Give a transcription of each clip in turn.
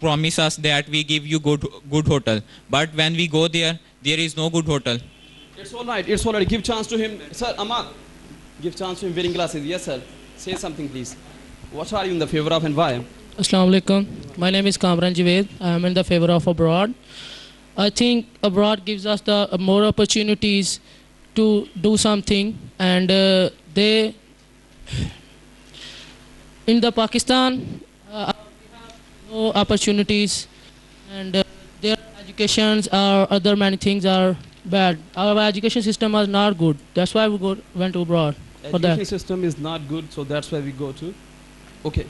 promise us that we give you good hotel, but when we go there, there is no good hotel. It's all right. It's all right. Give chance to him, sir. Ahmad, give chance to him wearing glasses. Yes, sir. Say something, please. What are you in the favor of and why? Assalamu alaikum. My name is Kamran Javed. I am in the favor of abroad. I think abroad gives us the more opportunities to do something, and they in the Pakistan no opportunities, and their educations or other many things are bad. Our education system is not good. That's why we went to abroad for that. Education system is not good, so that's why we go to. Okay.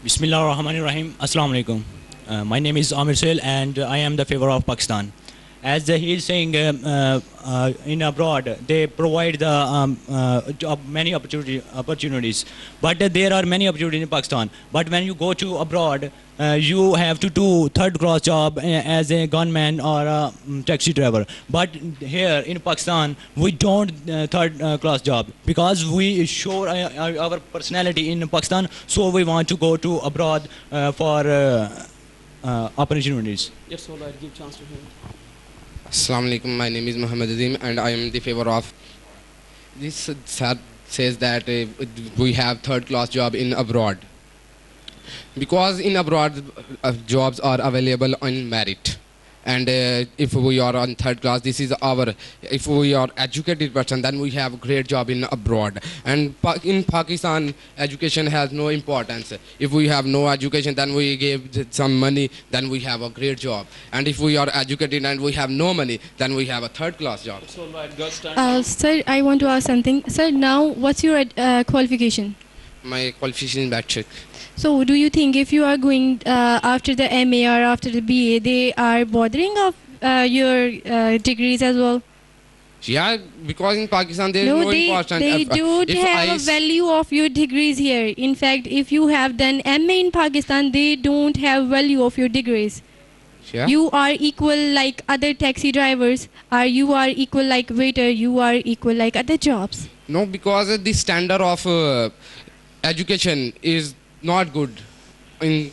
Bismillah ar-Rahman ar-Rahim. Assalamu alaikum. My name is Amir Sohail and I am the favor of Pakistan. As he is saying, in abroad they provide the many opportunities, but there are many opportunities in Pakistan. But when you go to abroad, you have to do third-class job as a gunman or a taxi driver. But here in Pakistan, we don't third-class job because we show our personality in Pakistan. So we want to go to abroad for opportunities. Yes, all right. Give chance to him. Assalamu alaikum. My name is Muhammad Azim and I am in the favor of this. Says that we have third-class job in abroad because in abroad jobs are available on merit, and if we are on third class, this is our, if we are educated person, then we have a great job in abroad. And in Pakistan education has no importance. If we have no education, then we give some money, then we have a great job. And if we are educated and we have no money, then we have a third class job. It's all right. Girls, stand. Sir, I want to ask something. Sir, now what's your qualification? My qualification is metric. So do you think if you are going after the MA or after the BA, they are bothering of your degrees as well? Yeah, because in Pakistan there is no important. They don't have a value of your degrees here. In fact, if you have done MA in Pakistan, they don't have value of your degrees. Yeah. You are equal like other taxi drivers, or you are equal like waiter, you are equal like other jobs. No, because the standard of education is not good in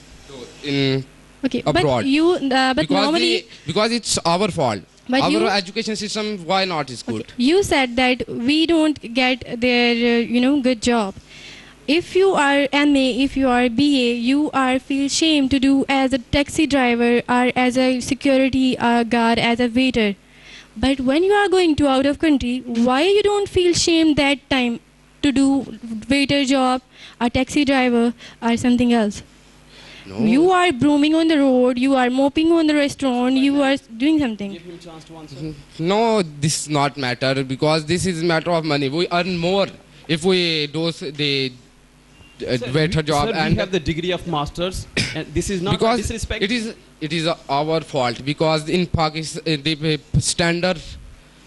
okay, abroad. But because normally because it's our fault. But our education system, why not is good? Okay, you said that we don't get their good job. If you are MA, if you are BA, you are feel shame to do as a taxi driver or as a security guard, as a waiter. But when you are going to out of country, why you don't feel shame that time to do waiter job, a taxi driver or something else? No. You are brooming on the road, you are mopping on the restaurant, you are doing something. Give him a chance to answer. No, this is not matter because this is matter of money. We earn more if we do the waiter job. Sir, and we have the degree of masters, and this is not because disrespect. it is our fault because in Pakistan the standard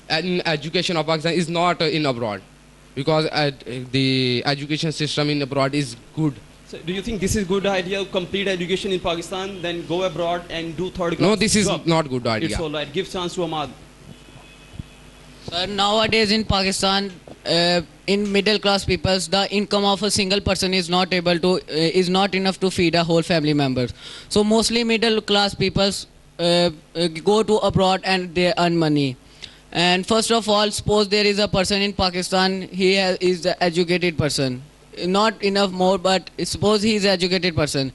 in education of Pakistan is not in abroad, because the education system in abroad is good. So do you think this is good idea? Complete education in Pakistan, then go abroad and do third class? No, this is job? not good idea. It's all right. Give chance to Ahmad. Sir, nowadays in Pakistan, in middle class people, the income of a single person is not enough to feed a whole family members. So mostly middle class people go to abroad and they earn money. And first of all, suppose there is a person in Pakistan, is the educated person, not enough more, but suppose he is an educated person,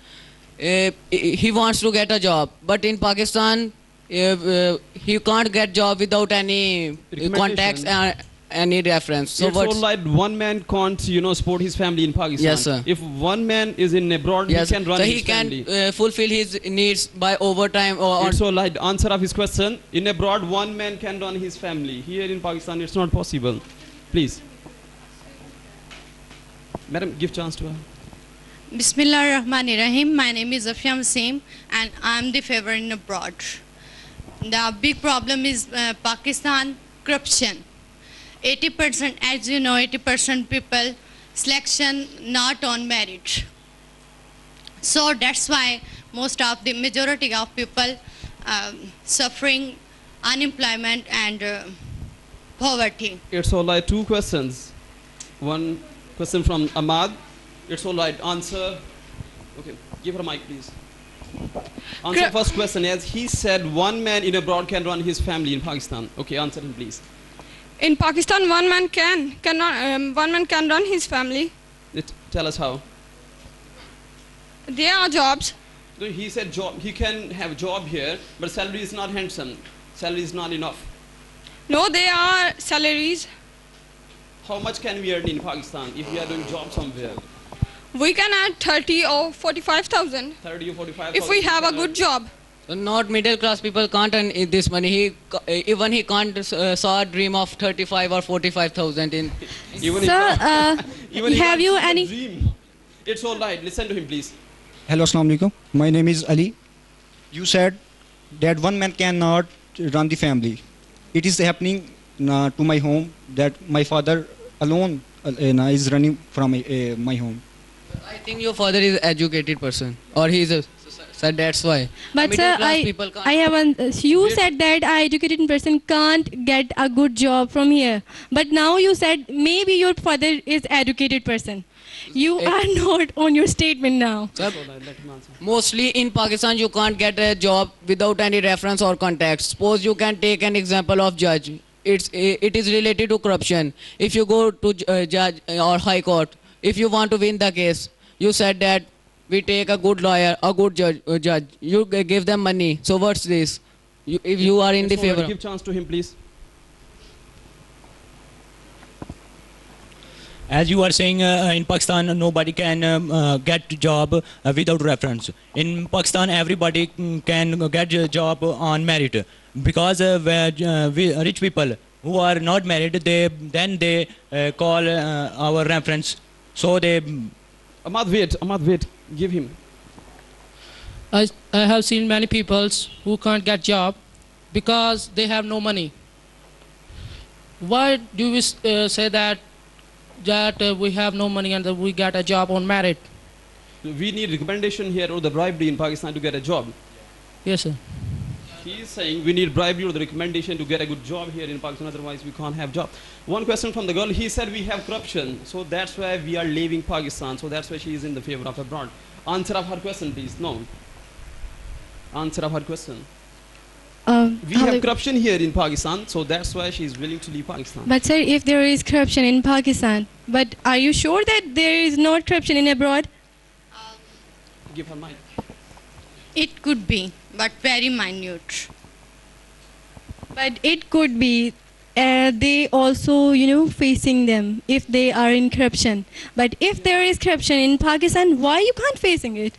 he wants to get a job, but in Pakistan he can't get job without any contacts and any reference. So it's all right. One man can't support his family in Pakistan. Yes, sir. If one man is in abroad, yes, he can run so his he family. can fulfill his needs by overtime or It's all right. Answer of his question. In abroad, one man can run his family. Here in Pakistan, it's not possible. Please. Madam, give chance to her. Bismillah ar-Rahman ar-Rahim. My name is Afyam Wasim and I'm the favor in abroad. The big problem is Pakistan corruption. 80%, as you know, 80% people selection not on merit. So that's why most of the majority of people suffering unemployment and poverty. It's all right. Two questions. One question from Ahmad. It's all right. Answer. Okay, give her a mic, please. Answer first question. As he said, one man in abroad can run his family in Pakistan. Okay, answer him, please. In Pakistan, one man can run his family. Tell us how. There are jobs. No, he said job. He can have job here, but salary is not handsome. Salary is not enough. No, there are salaries. How much can we earn in Pakistan if we are doing job somewhere? We can add 30 or 45,000 30 or 45. if we have a good job. So not middle class people can't earn this money. Even he can't saw a dream of 35 or 45,000 in. Even Sir, even he have can't you see the any? dream. It's all right. Listen to him, please. Hello, Assalamu alaikum. My name is Ali. You said that one man cannot run the family. It is happening to my home that my father alone is running from my home. I think your father is educated person, or he is a. So that's why. But Middle sir, class people can't. I have you said that a educated person can't get a good job from here. But now you said maybe your father is educated person. You are not on your statement now. Sir, mostly in Pakistan you can't get a job without any reference or contact. Suppose you can take an example of judge. It is related to corruption. If you go to judge or high court, if you want to win the case, you said that we take a good lawyer, a good judge. You give them money. So what's this? If you are in the favor. Give chance to him, please. As you are saying, in Pakistan, nobody can get job without reference. In Pakistan, everybody can get a job on merit, because rich people who are not married, they call our reference. So they. Ahmad, wait. Give him. I have seen many people who can't get job because they have no money. Why do we say that we have no money and that we get a job on merit? We need recommendation here or the bribery in Pakistan to get a job. Yes, sir. He is saying we need bribery or the recommendation to get a good job here in Pakistan, otherwise we can't have job. One question from the girl, he said we have corruption, so that's why we are leaving Pakistan, so that's why she is in the favor of abroad. Answer of her question, please. No. Answer of her question. We have corruption here in Pakistan, so that's why she is willing to leave Pakistan. But sir, if there is corruption in Pakistan, but are you sure that there is not corruption in abroad? Give her mic. It could be, but very minute. But it could be they also, facing them if they are in corruption. But if there is corruption in Pakistan, why you can't facing it?